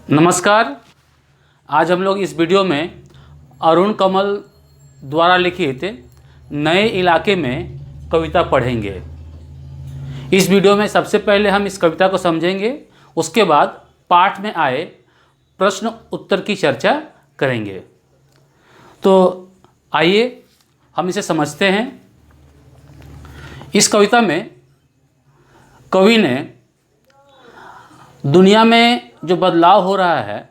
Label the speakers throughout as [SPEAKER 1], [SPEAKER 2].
[SPEAKER 1] नमस्कार। आज हम लोग इस वीडियो में अरुण कमल द्वारा लिखित नए इलाके में कविता पढ़ेंगे। इस वीडियो में सबसे पहले हम इस कविता को समझेंगे, उसके बाद पाठ में आए प्रश्न उत्तर की चर्चा करेंगे। तो आइए हम इसे समझते हैं। इस कविता में कवि ने दुनिया में जो बदलाव हो रहा है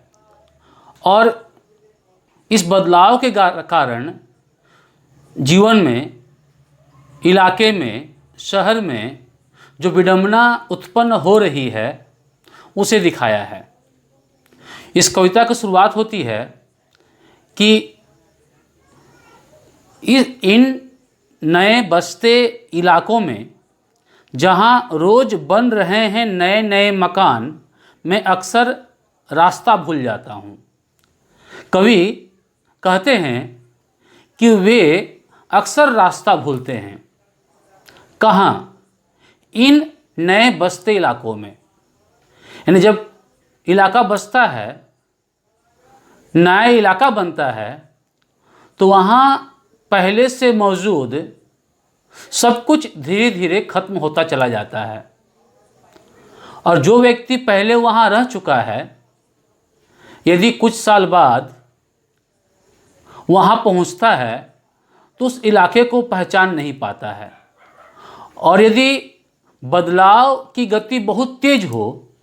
[SPEAKER 1] और इस बदलाव के कारण जीवन में, इलाके में, शहर में जो विडंबना उत्पन्न हो रही है उसे दिखाया है। इस कविता की शुरुआत होती है कि इन नए बसते इलाकों में जहां रोज बन रहे हैं नए नए मकान, मैं अक्सर रास्ता भूल जाता हूं। कवि कहते हैं कि वे अक्सर रास्ता भूलते हैं। कहाँ? इन नए बसते इलाकों में। यानी जब इलाका बसता है, नया इलाका बनता है, तो वहाँ पहले से मौजूद सब कुछ धीरे धीरे खत्म होता चला जाता है। और जो व्यक्ति पहले वहाँ रह चुका है, यदि कुछ साल बाद वहाँ पहुँचता है तो उस इलाके को पहचान नहीं पाता है। और यदि बदलाव की गति बहुत तेज हो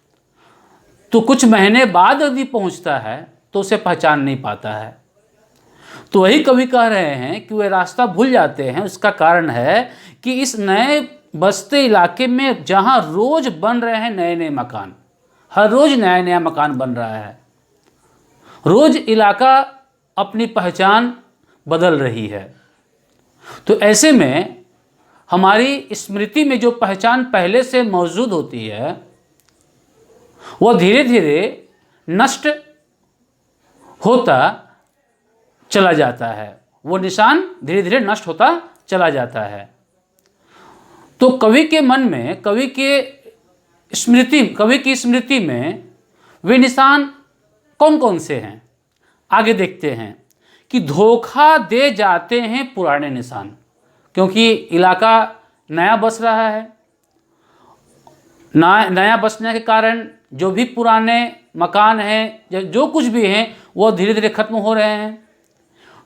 [SPEAKER 1] तो कुछ महीने बाद यदि पहुँचता है तो उसे पहचान नहीं पाता है। तो वही कवि कह रहे हैं कि वे रास्ता भूल जाते हैं। उसका कारण है कि इस नए बसते इलाके में जहां रोज बन रहे हैं नए नए मकान, हर रोज नया नया मकान बन रहा है, रोज इलाका अपनी पहचान बदल रही है। तो ऐसे में हमारी स्मृति में जो पहचान पहले से मौजूद होती है वह धीरे धीरे नष्ट होता चला जाता है। वो निशान धीरे धीरे नष्ट होता चला जाता है। तो कवि के मन में, कवि की स्मृति में वे निशान कौन कौन से हैं, आगे देखते हैं कि धोखा दे जाते हैं पुराने निशान। क्योंकि इलाका नया बस रहा है, नया बसने के कारण जो भी पुराने मकान हैं, जो कुछ भी हैं, वो धीरे धीरे खत्म हो रहे हैं।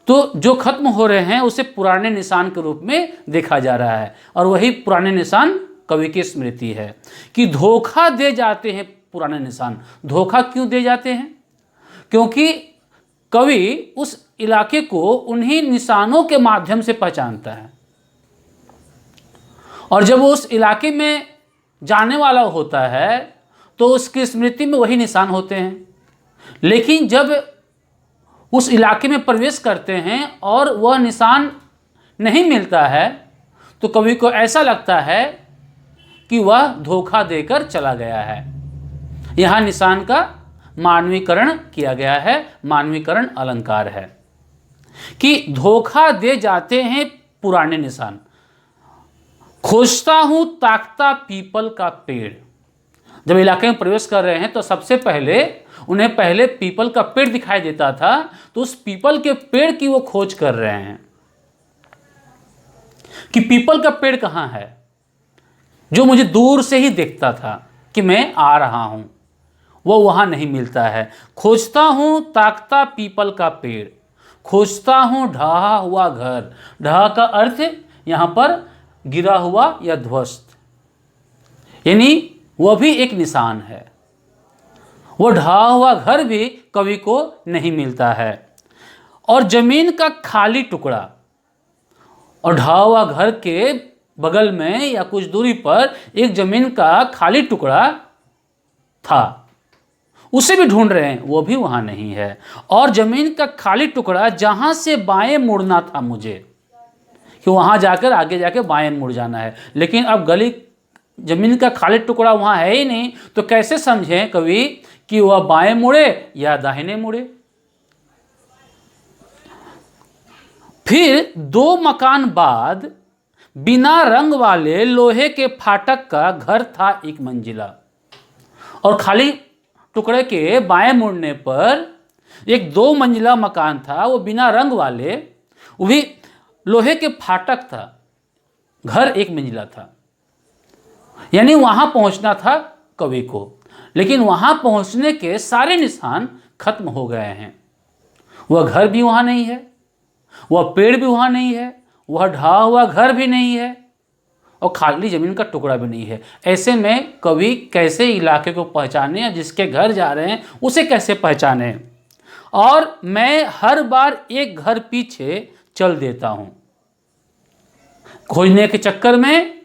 [SPEAKER 1] तो जो खत्म हो रहे हैं उसे पुराने निशान के रूप में देखा जा रहा है। और वही पुराने निशान कवि की स्मृति है कि धोखा दे जाते हैं पुराने निशान। धोखा क्यों दे जाते हैं? क्योंकि कवि उस इलाके को उन्हीं निशानों के माध्यम से पहचानता है। और जब वो उस इलाके में जाने वाला होता है तो उसकी स्मृति में वही निशान होते हैं। लेकिन जब उस इलाके में प्रवेश करते हैं और वह निशान नहीं मिलता है तो कवि को ऐसा लगता है कि वह धोखा देकर चला गया है। यहाँ निशान का मानवीकरण किया गया है। मानवीकरण अलंकार है कि धोखा दे जाते हैं पुराने निशान। खोजता हूँ ताकता पीपल का पेड़। जब इलाके में प्रवेश कर रहे हैं तो सबसे पहले उन्हें पीपल का पेड़ दिखाई देता था, तो उस पीपल के पेड़ की वो खोज कर रहे हैं कि पीपल का पेड़ कहाँ है, जो मुझे दूर से ही दिखता था कि मैं आ रहा हूं, वो वहां नहीं मिलता है। खोजता हूं ताकता पीपल का पेड़, खोजता हूं ढहा हुआ घर। ढहा का अर्थ यहां पर गिरा हुआ या ध्वस्त, यानी वह भी एक निशान है। वो ढहा हुआ घर भी कवि को नहीं मिलता है। और जमीन का खाली टुकड़ा, और ढहा हुआ घर के बगल में या कुछ दूरी पर एक जमीन का खाली टुकड़ा था, उसे भी ढूंढ रहे हैं, वो भी वहां नहीं है। और जमीन का खाली टुकड़ा जहां से बाएं मुड़ना था मुझे, कि वहां जाकर आगे जाके बाएं मुड़ जाना है, लेकिन अब जमीन का खाली टुकड़ा वहां है ही नहीं, तो कैसे समझें कवि कि वह बाएं मुड़े या दाहिने मुड़े। फिर 2 मकान बाद बिना रंग वाले लोहे के फाटक का घर था 1 मंजिला। और खाली टुकड़े के बाएं मुड़ने पर एक 2 मंजिला मकान था, वो बिना रंग वाले, वो भी लोहे के फाटक था, घर 1 मंजिला था। यानी वहां पहुंचना था कवि को, लेकिन वहां पहुंचने के सारे निशान खत्म हो गए हैं। वह घर भी वहां नहीं है, वह पेड़ भी वहां नहीं है, वह ढहा हुआ घर भी नहीं है और खाली जमीन का टुकड़ा भी नहीं है। ऐसे में कवि कैसे इलाके को पहचाने या जिसके घर जा रहे हैं उसे कैसे पहचाने। और मैं हर बार एक घर पीछे चल देता हूं खोजने के चक्कर में,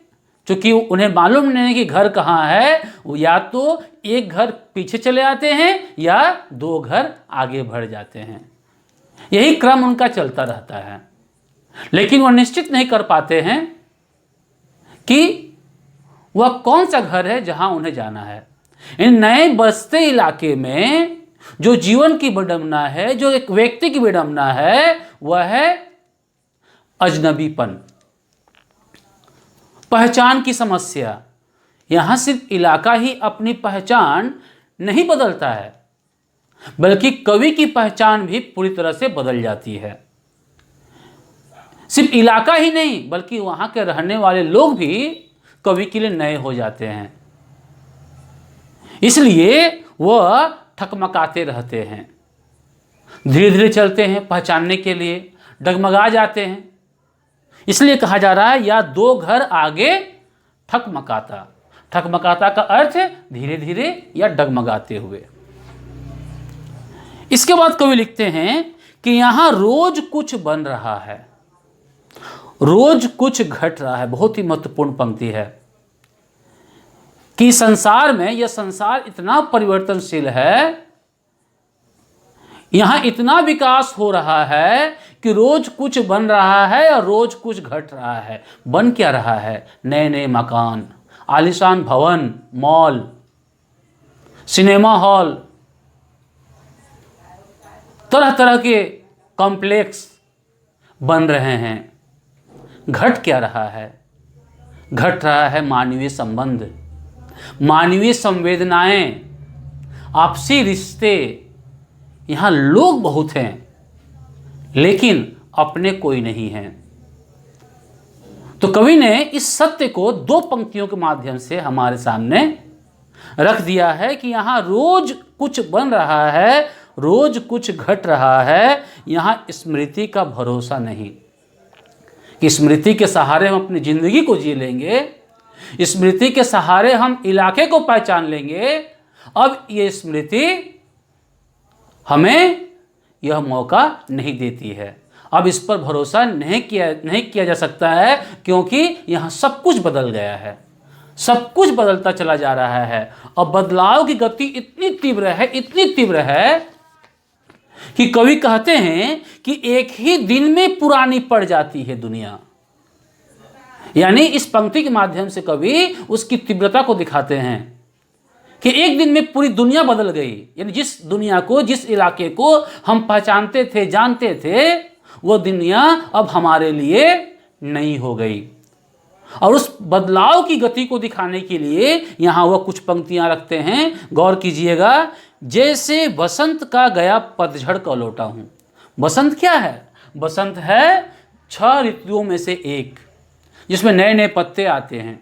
[SPEAKER 1] क्योंकि उन्हें मालूम नहीं कि घर कहाँ है। वो या तो एक घर पीछे चले आते हैं या 2 घर आगे बढ़ जाते हैं। यही क्रम उनका चलता रहता है, लेकिन वह निश्चित नहीं कर पाते हैं कि वह कौन सा घर है जहां उन्हें जाना है। इन नए बसते इलाके में जो जीवन की विडंबना है, जो एक व्यक्ति की विडंबना है, वह है अजनबीपन, पहचान की समस्या। यहां सिर्फ इलाका ही अपनी पहचान नहीं बदलता है, बल्कि कवि की पहचान भी पूरी तरह से बदल जाती है। सिर्फ इलाका ही नहीं, बल्कि वहां के रहने वाले लोग भी कवि के लिए नए हो जाते हैं। इसलिए वह ठकमकाते रहते हैं, धीरे धीरे चलते हैं, पहचानने के लिए डगमगा जाते हैं। इसलिए कहा जा रहा है या 2 घर आगे ठकमकाता। ठकमकाता का अर्थ है धीरे धीरे या डगमगाते हुए। इसके बाद कवि लिखते हैं कि यहां रोज कुछ बन रहा है, रोज कुछ घट रहा है। बहुत ही महत्वपूर्ण पंक्ति है कि संसार में, यह संसार इतना परिवर्तनशील है, यहां इतना विकास हो रहा है कि रोज कुछ बन रहा है और रोज कुछ घट रहा है। बन क्या रहा है? नए नए मकान, आलीशान भवन, मॉल, सिनेमा हॉल, तरह तरह के कॉम्प्लेक्स बन रहे हैं। घट क्या रहा है? घट रहा है मानवीय संबंध, मानवीय संवेदनाएं, आपसी रिश्ते। यहां लोग बहुत हैं, लेकिन अपने कोई नहीं हैं। तो कवि ने इस सत्य को 2 पंक्तियों के माध्यम से हमारे सामने रख दिया है कि यहां रोज कुछ बन रहा है, रोज कुछ घट रहा है। यहां स्मृति का भरोसा नहीं कि स्मृति के सहारे हम अपनी जिंदगी को जी लेंगे, स्मृति के सहारे हम इलाके को पहचान लेंगे। अब ये स्मृति हमें यह मौका नहीं देती है। अब इस पर भरोसा नहीं किया जा सकता है, क्योंकि यहां सब कुछ बदल गया है, सब कुछ बदलता चला जा रहा है। और बदलाव की गति इतनी तीव्र है, इतनी तीव्र है कि कवि कहते हैं कि एक ही दिन में पुरानी पड़ जाती है दुनिया। यानी इस पंक्ति के माध्यम से कवि उसकी तीव्रता को दिखाते हैं कि एक दिन में पूरी दुनिया बदल गई। यानी जिस दुनिया को, जिस इलाके को हम पहचानते थे, जानते थे, वो दुनिया अब हमारे लिए नई हो गई। और उस बदलाव की गति को दिखाने के लिए यहां वह कुछ पंक्तियां रखते हैं, गौर कीजिएगा। जैसे बसंत का गया पतझड़ का लौटा हूं। बसंत क्या है? बसंत है 6 ऋतुओं में से एक, जिसमें नए नए पत्ते आते हैं,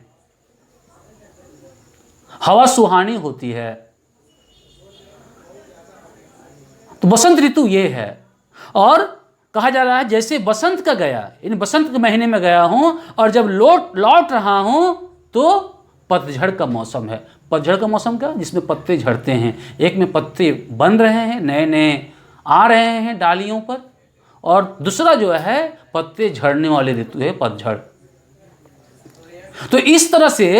[SPEAKER 1] हवा सुहानी होती है। तो बसंत ऋतु ये है। और कहा जा रहा है जैसे बसंत का गया, इन बसंत के महीने में गया हूं और जब लौट रहा हूं तो पतझड़ का मौसम है। पतझड़ का मौसम क्या? जिसमें पत्ते झड़ते हैं। एक में पत्ते बन रहे हैं, नए नए आ रहे हैं डालियों पर, और दूसरा जो है पत्ते झड़ने वाली ऋतु है पतझड़। तो इस तरह से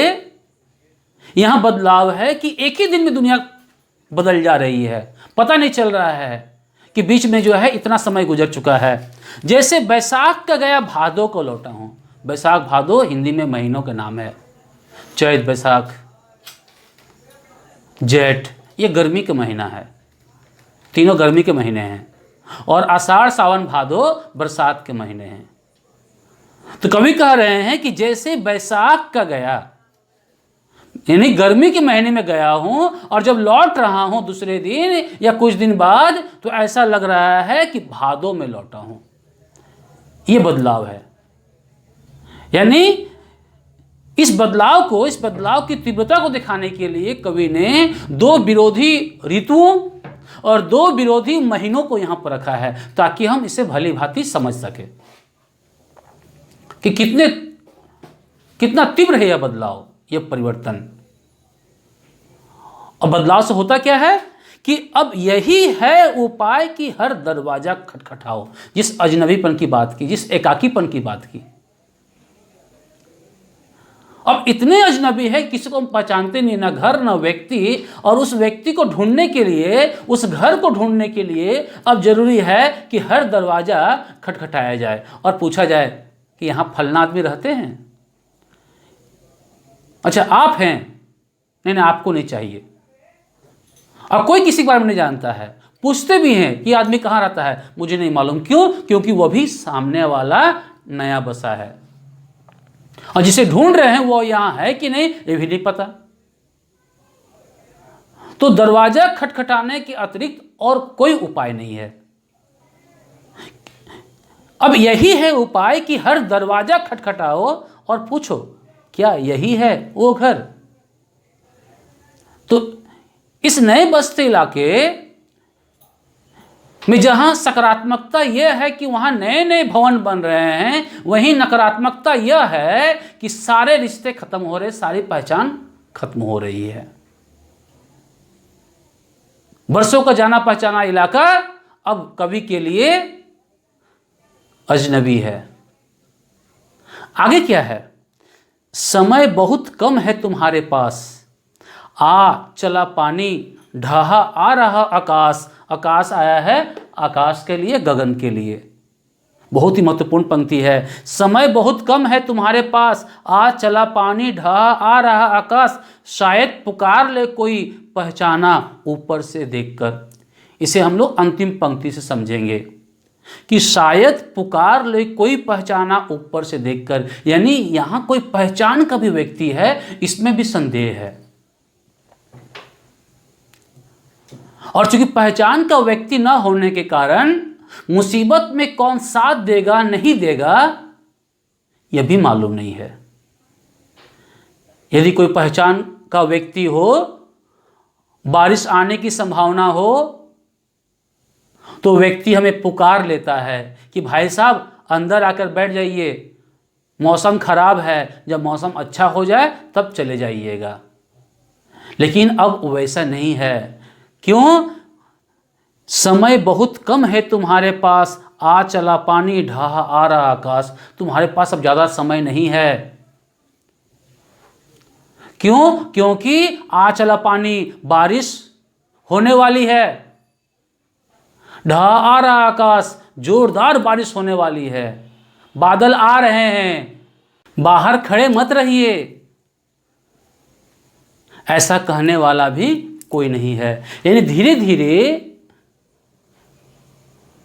[SPEAKER 1] यहां बदलाव है कि एक ही दिन में दुनिया बदल जा रही है, पता नहीं चल रहा है कि बीच में जो है इतना समय गुजर चुका है। जैसे बैसाख का गया भादो को लौटा हूं। बैसाख भादो हिंदी में महीनों के नाम है। चैत, बैसाख, जेठ, ये गर्मी के महीना है, तीनों गर्मी के महीने हैं। और आषाढ़, सावन, भादो बरसात के महीने हैं। तो कवि कह रहे हैं कि जैसे बैसाख का गया, यानी गर्मी के महीने में गया हूं और जब लौट रहा हूं दूसरे दिन या कुछ दिन बाद, तो ऐसा लग रहा है कि भादों में लौटा हूं। यह बदलाव है। यानी इस बदलाव की तीव्रता को दिखाने के लिए कवि ने दो विरोधी ऋतुओं और दो विरोधी महीनों को यहां पर रखा है, ताकि हम इसे भली भांति समझ सके कि कितना तीव्र है यह बदलाव, यह परिवर्तन। और बदलाव से होता क्या है कि अब यही है उपाय कि हर दरवाजा खटखटाओ। जिस अजनबीपन की बात की, जिस एकाकीपन की बात की, अब इतने अजनबी है, किसी को हम पहचानते नहीं, ना घर ना व्यक्ति। और उस व्यक्ति को ढूंढने के लिए, उस घर को ढूंढने के लिए अब जरूरी है कि हर दरवाजा खटखटाया जाए और पूछा जाए कि यहां फलना आदमी रहते हैं? अच्छा, आप हैं? नहीं, आपको नहीं चाहिए। अब कोई किसी के बारे में नहीं जानता है, पूछते भी हैं कि आदमी कहाँ रहता है, मुझे नहीं मालूम। क्यों? क्योंकि वह भी सामने वाला नया बसा है, और जिसे ढूंढ रहे हैं वो यहां है कि नहीं ये भी नहीं पता। तो दरवाजा खटखटाने के अतिरिक्त और कोई उपाय नहीं है। अब यही है उपाय कि हर दरवाजा खटखटाओ और पूछो, क्या यही है वो घर? तो इस नए बस्ती इलाके में जहां सकारात्मकता यह है कि वहां नए नए भवन बन रहे हैं, वहीं नकारात्मकता यह है कि सारे रिश्ते खत्म हो रहे, सारी पहचान खत्म हो रही है। बरसों का जाना पहचाना इलाका अब कवि के लिए अजनबी है। आगे क्या है? समय बहुत कम है तुम्हारे पास, आ चला पानी, ढहा आ रहा आकाश। आकाश आया है आकाश के लिए, गगन के लिए। बहुत ही महत्वपूर्ण पंक्ति है। समय बहुत कम है तुम्हारे पास, आ चला पानी, ढहा आ रहा आकाश। शायद पुकार ले कोई पहचाना ऊपर से देखकर। इसे हम लोग अंतिम पंक्ति से समझेंगे कि शायद पुकार ले कोई पहचाना ऊपर से देखकर, यानी यहां कोई पहचान का भी व्यक्ति है, इसमें भी संदेह है। और चूंकि पहचान का व्यक्ति न होने के कारण मुसीबत में कौन साथ देगा नहीं देगा यह भी मालूम नहीं है। यदि कोई पहचान का व्यक्ति हो, बारिश आने की संभावना हो, तो व्यक्ति हमें पुकार लेता है कि भाई साहब अंदर आकर बैठ जाइए, मौसम खराब है, जब मौसम अच्छा हो जाए तब चले जाइएगा। लेकिन अब वैसा नहीं है। क्यों? समय बहुत कम है तुम्हारे पास, आ चला पानी, ढहा आ रहा आकाश। तुम्हारे पास अब ज्यादा समय नहीं है। क्यों? क्योंकि आ चला पानी, बारिश होने वाली है। ढहा आ रहा आकाश, जोरदार बारिश होने वाली है। बादल आ रहे हैं, बाहर खड़े मत रहिए। ऐसा कहने वाला भी कोई नहीं है। यानी धीरे धीरे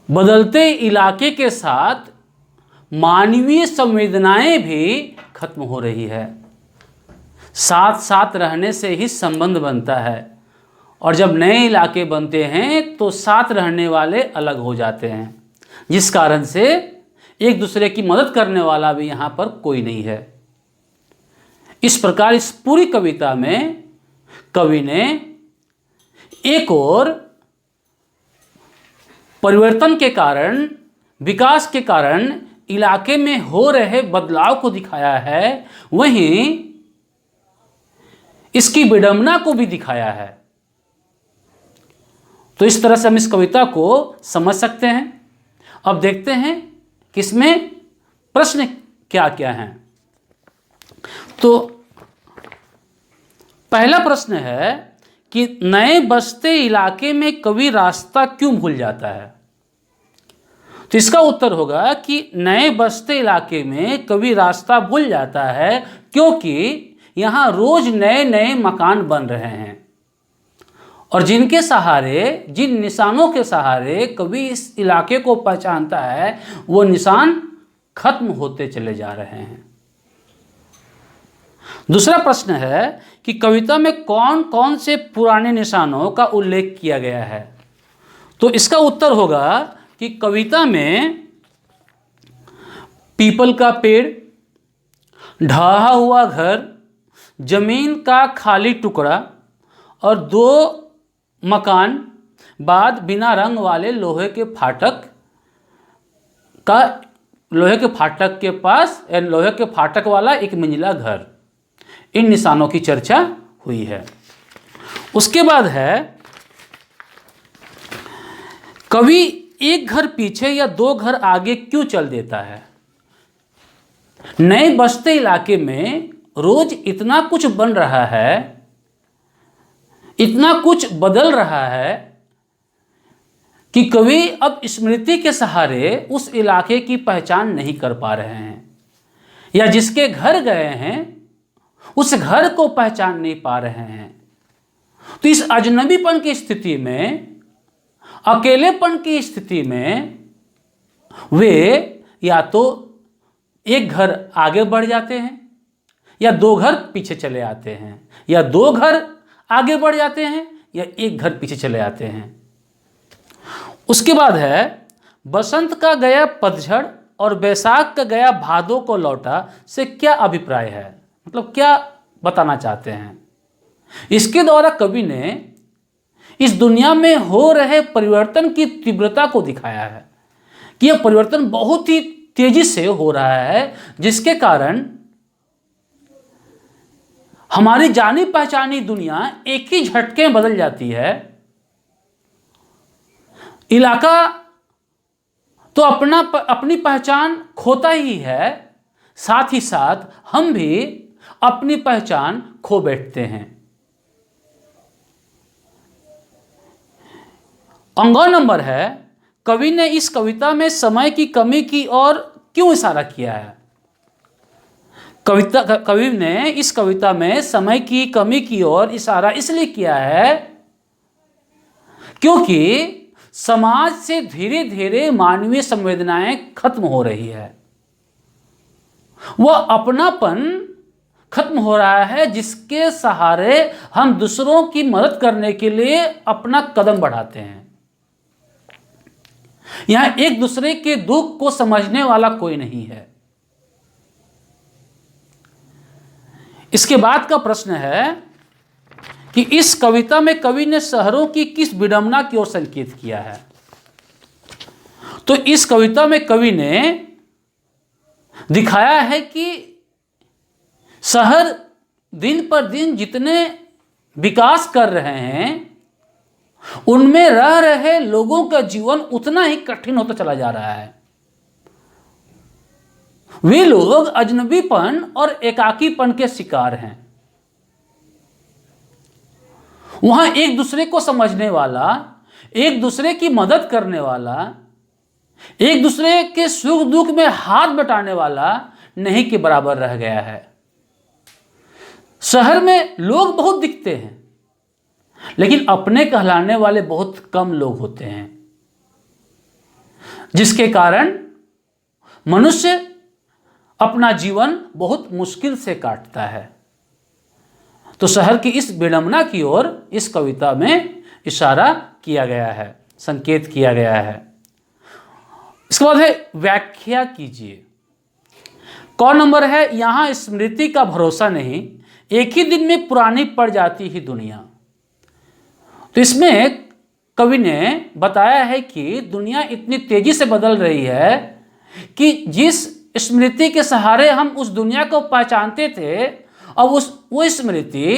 [SPEAKER 1] बदलते इलाके के साथ मानवीय संवेदनाएं भी खत्म हो रही है। साथ साथ रहने से ही संबंध बनता है, और जब नए इलाके बनते हैं तो साथ रहने वाले अलग हो जाते हैं, जिस कारण से एक दूसरे की मदद करने वाला भी यहां पर कोई नहीं है। इस प्रकार इस पूरी कविता में कवि ने एक और परिवर्तन के कारण, विकास के कारण इलाके में हो रहे बदलाव को दिखाया है, वहीं इसकी विडंबना को भी दिखाया है। तो इस तरह से हम इस कविता को समझ सकते हैं। अब देखते हैं कि इसमें प्रश्न क्या क्या हैं। तो पहला प्रश्न है कि नए बसते इलाके में कवि रास्ता क्यों भूल जाता है? तो इसका उत्तर होगा कि नए बसते इलाके में कवि रास्ता भूल जाता है क्योंकि यहां रोज नए नए मकान बन रहे हैं, और जिनके सहारे, जिन निशानों के सहारे कवि इस इलाके को पहचानता है, वो निशान खत्म होते चले जा रहे हैं। दूसरा प्रश्न है कि कविता में कौन कौन से पुराने निशानों का उल्लेख किया गया है। तो इसका उत्तर होगा कि कविता में पीपल का पेड़, ढहा हुआ घर, जमीन का खाली टुकड़ा और 2 मकान बाद बिना रंग वाले लोहे के फाटक के पास लोहे के फाटक वाला एक मंजिला घर, इन निशानों की चर्चा हुई है। उसके बाद है कवि एक घर पीछे या 2 घर आगे क्यों चल देता है। नए बसते इलाके में रोज इतना कुछ बन रहा है, इतना कुछ बदल रहा है कि कवि अब स्मृति के सहारे उस इलाके की पहचान नहीं कर पा रहे हैं, या जिसके घर गए हैं उस घर को पहचान नहीं पा रहे हैं। तो इस अजनबीपन की स्थिति में, अकेलेपन की स्थिति में वे या तो एक घर आगे बढ़ जाते हैं या 2 घर पीछे चले आते हैं, या 2 घर आगे बढ़ जाते हैं या एक घर पीछे चले आते हैं। उसके बाद है बसंत का गया पतझड़ और बैसाख का गया भादों को लौटा से क्या अभिप्राय है, मतलब क्या बताना चाहते हैं। इसके द्वारा कवि ने इस दुनिया में हो रहे परिवर्तन की तीव्रता को दिखाया है कि यह परिवर्तन बहुत ही तेजी से हो रहा है, जिसके कारण हमारी जानी पहचानी दुनिया एक ही झटके में बदल जाती है। इलाका तो अपनी पहचान खोता ही है, साथ ही साथ हम भी अपनी पहचान खो बैठते हैं। अंगो नंबर है कवि ने इस कविता में समय की कमी की ओर क्यों इशारा किया है। कवि ने इस कविता में समय की कमी की ओर इशारा इसलिए किया है क्योंकि समाज से धीरे धीरे मानवीय संवेदनाएं खत्म हो रही है। वह अपनापन खत्म हो रहा है जिसके सहारे हम दूसरों की मदद करने के लिए अपना कदम बढ़ाते हैं। यहां एक दूसरे के दुख को समझने वाला कोई नहीं है। इसके बाद का प्रश्न है कि इस कविता में कवि ने शहरों की किस विडंबना की ओर संकेत किया है। तो इस कविता में कवि ने दिखाया है कि शहर दिन पर दिन जितने विकास कर रहे हैं उनमें रह रहे लोगों का जीवन उतना ही कठिन होता चला जा रहा है। वे लोग अजनबीपन और एकाकीपन के शिकार हैं। वहां एक दूसरे को समझने वाला, एक दूसरे की मदद करने वाला, एक दूसरे के सुख दुख में हाथ बटाने वाला नहीं के बराबर रह गया है। शहर में लोग बहुत दिखते हैं लेकिन अपने कहलाने वाले बहुत कम लोग होते हैं, जिसके कारण मनुष्य अपना जीवन बहुत मुश्किल से काटता है। तो शहर की इस विडंबना की ओर इस कविता में इशारा किया गया है, संकेत किया गया है। इसके बाद है व्याख्या कीजिए। कौन नंबर है यहां स्मृति का भरोसा नहीं, एक ही दिन में पुरानी पड़ जाती ही दुनिया। तो इसमें कवि ने बताया है कि दुनिया इतनी तेजी से बदल रही है कि जिस स्मृति के सहारे हम उस दुनिया को पहचानते थे अब वो स्मृति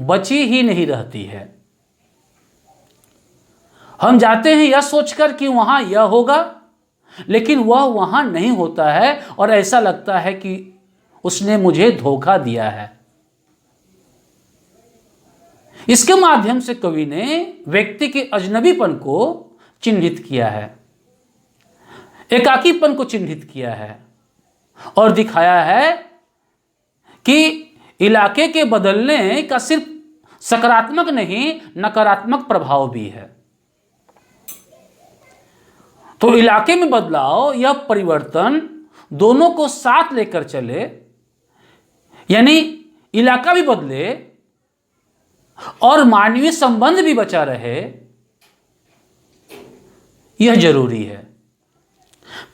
[SPEAKER 1] बची ही नहीं रहती है। हम जाते हैं यह सोचकर कि वहां यह होगा, लेकिन वह वहां नहीं होता है और ऐसा लगता है कि उसने मुझे धोखा दिया है। इसके माध्यम से कवि ने व्यक्ति के अजनबीपन को चिन्हित किया है, एकाकीपन को चिन्हित किया है और दिखाया है कि इलाके के बदलने का सिर्फ सकारात्मक नहीं नकारात्मक प्रभाव भी है। तो इलाके में बदलाव या परिवर्तन दोनों को साथ लेकर चले, यानी इलाका भी बदले और मानवीय संबंध भी बचा रहे, यह जरूरी है।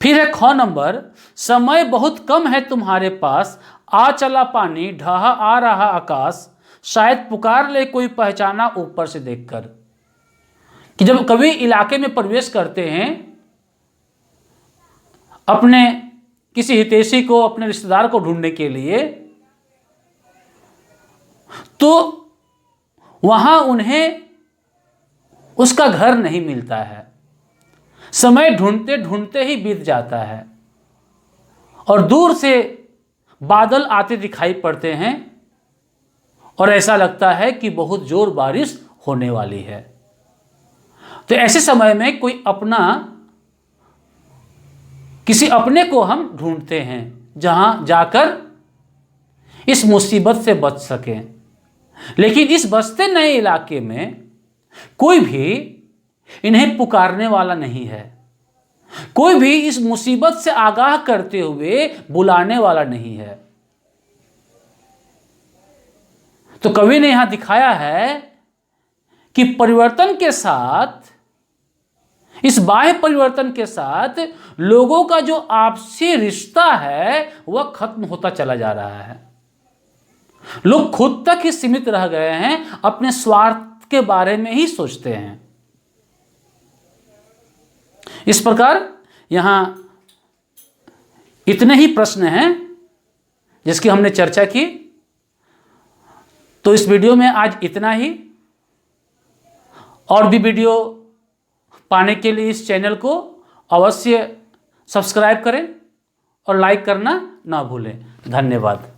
[SPEAKER 1] फिर है ख नंबर, समय बहुत कम है तुम्हारे पास, आ चला पानी ढहा आ रहा आकाश, शायद पुकार ले कोई पहचाना ऊपर से देखकर। कि जब कभी इलाके में प्रवेश करते हैं, अपने किसी हितैषी को, अपने रिश्तेदार को ढूंढने के लिए, तो वहां उन्हें उसका घर नहीं मिलता है। समय ढूंढते ढूंढते ही बीत जाता है और दूर से बादल आते दिखाई पड़ते हैं और ऐसा लगता है कि बहुत जोर बारिश होने वाली है। तो ऐसे समय में कोई अपना, किसी अपने को हम ढूंढते हैं जहां जाकर इस मुसीबत से बच सकें। लेकिन इस बसते नए इलाके में कोई भी इन्हें पुकारने वाला नहीं है, कोई भी इस मुसीबत से आगाह करते हुए बुलाने वाला नहीं है। तो कवि ने यहां दिखाया है कि परिवर्तन के साथ, इस बाह्य परिवर्तन के साथ लोगों का जो आपसी रिश्ता है वह खत्म होता चला जा रहा है। लोग खुद तक ही सीमित रह गए हैं, अपने स्वार्थ के बारे में ही सोचते हैं। इस प्रकार यहां इतने ही प्रश्न हैं जिसकी हमने चर्चा की। तो इस वीडियो में आज इतना ही। और भी वीडियो पाने के लिए इस चैनल को अवश्य सब्सक्राइब करें और लाइक करना ना भूलें। धन्यवाद।